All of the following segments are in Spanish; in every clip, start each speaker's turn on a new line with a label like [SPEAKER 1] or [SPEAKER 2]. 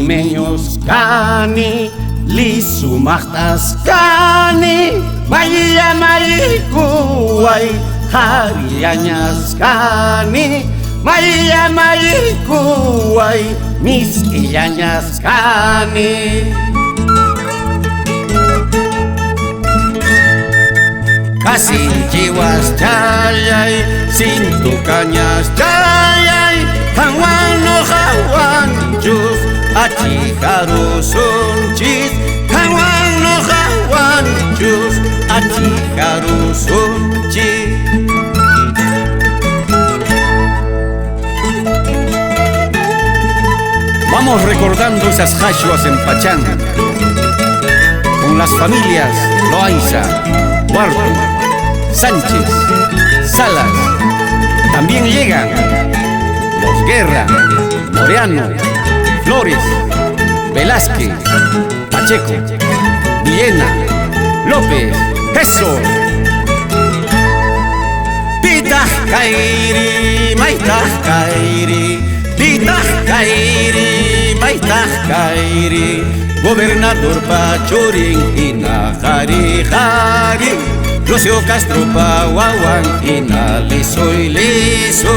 [SPEAKER 1] limeños cani, lisumachtas cani, Maya mayikuay, jariañas cani, Maya mayikuay, mis illañas cani. Casi chihuas chayay, cintu cañas chayay, Hanwano hawanchus, achiharusunchis, Hanwano hawanchus, achiharusunchis. Vamos recordando esas jashuas en Pachán, con las familias Loaiza, Huarto, Sánchez, Salas. También llegan los Guerra, Moreano, Flores, Velázquez, Pacheco, Villena, López, eso. Pitah kairi, maitah kairi, pitah kairi, maitah kairi, gobernador Pachurin inajari jari, Lucio Castro Pahuahuan ina liso y liso.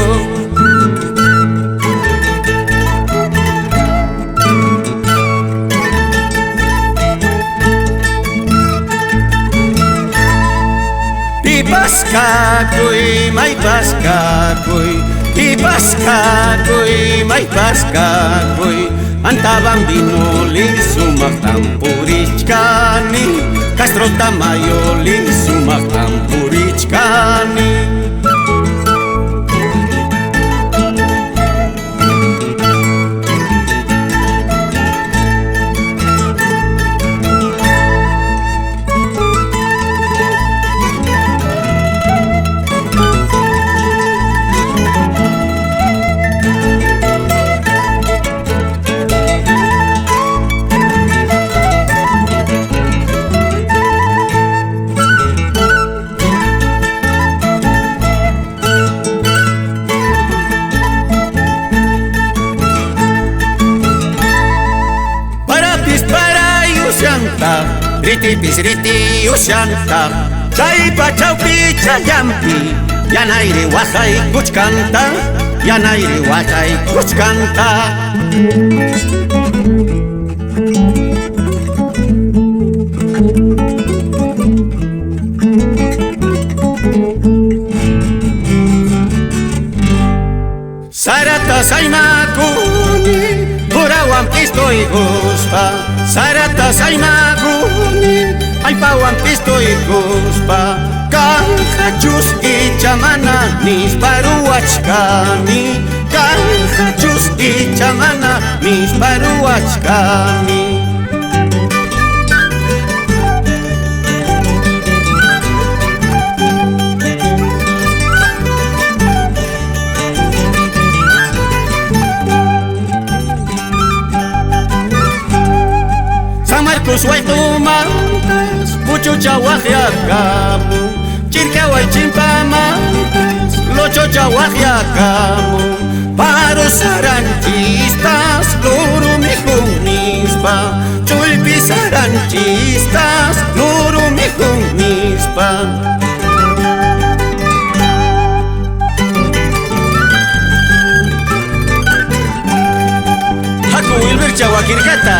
[SPEAKER 1] Paskakuy, may paskakuy, paskakuy, may paskakuy, antabang binuli sumaktampurichkani, Castro Tamayoli sumaktampurichkani. Riti pisriti ushanta, chaypa chawpi chayampi, yanairi wasay kuchkanta, yanairi wasay kuchkanta. Sarata saymakuni, purawan pistoy guspa, Sarata saymakuni, aypawan pistoy guspa, Kanjachus y chamana mis paruachkani, Kanjachus y chamana mis paruachkani. Suelto mantas, puchuchahuajiacamu, chircahuay chimpamantas, lochochahuajiacamu, paros aranchistas, lurumijunispa, chulpis aranchistas, lurumijunispa. Haku Wilber Chahuaquircata.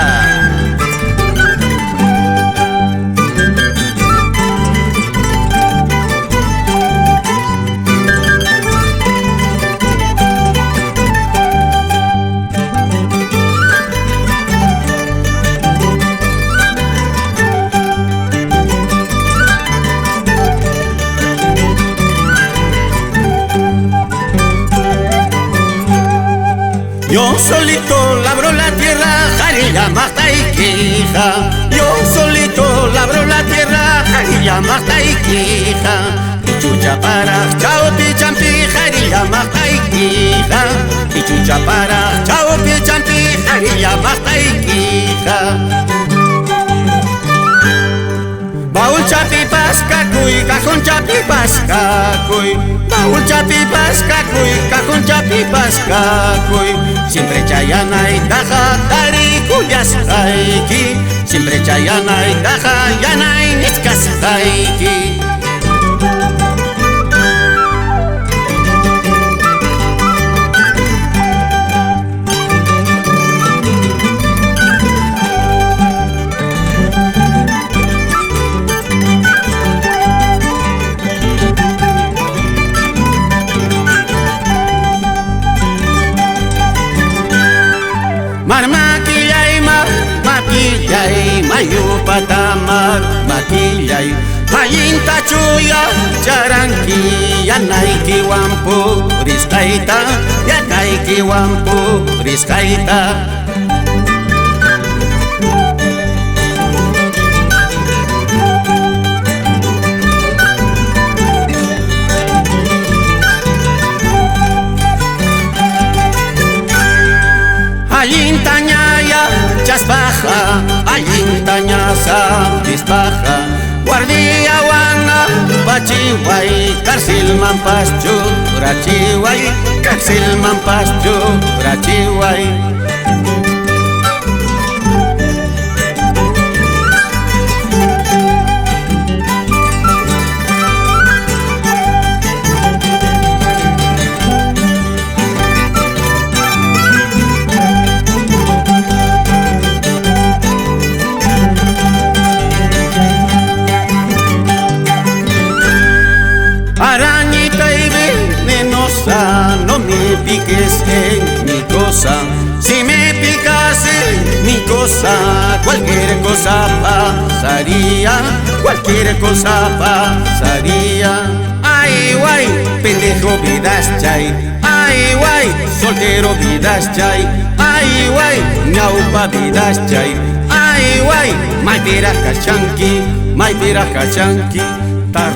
[SPEAKER 1] Yo solito labro la tierra, jarilla mata y quija. Yo solito labro la tierra, jarilla mata y quija. Pichucha para chao pichampi, jarilla mata y quija. Pichucha para chao pichampi, jarilla mata y quija. Baul chapi pascacuy, cajón chapi pascacuy. Baul chapi pascacuy, cajón chapi pascacuy. Siempre chayana y taja tariku uyasqayki siempre chayanaytaqa yanay nichkasqayki. Maquillay, maquillay, mayupatamar, maquillay, mayinta chuya, charanki, yanayki wampu, riskaita, yanayki wampu, riskaita. Allintañaya chaspaja, allintañasa dispaja, guardia wana pachiway, karsilman paschu rachiway, karsilman paschu rachiway. Arañita y venenosa, no me piques en mi cosa. Si me picas en mi cosa, cualquier cosa pasaría, cualquier cosa pasaría. Ay, guay, pendejo vidas chay. Ay, guay, soltero vidas chay. Ay, guay, ñaupa vidas chay. Ay, guay, maipira cachanqui, tar.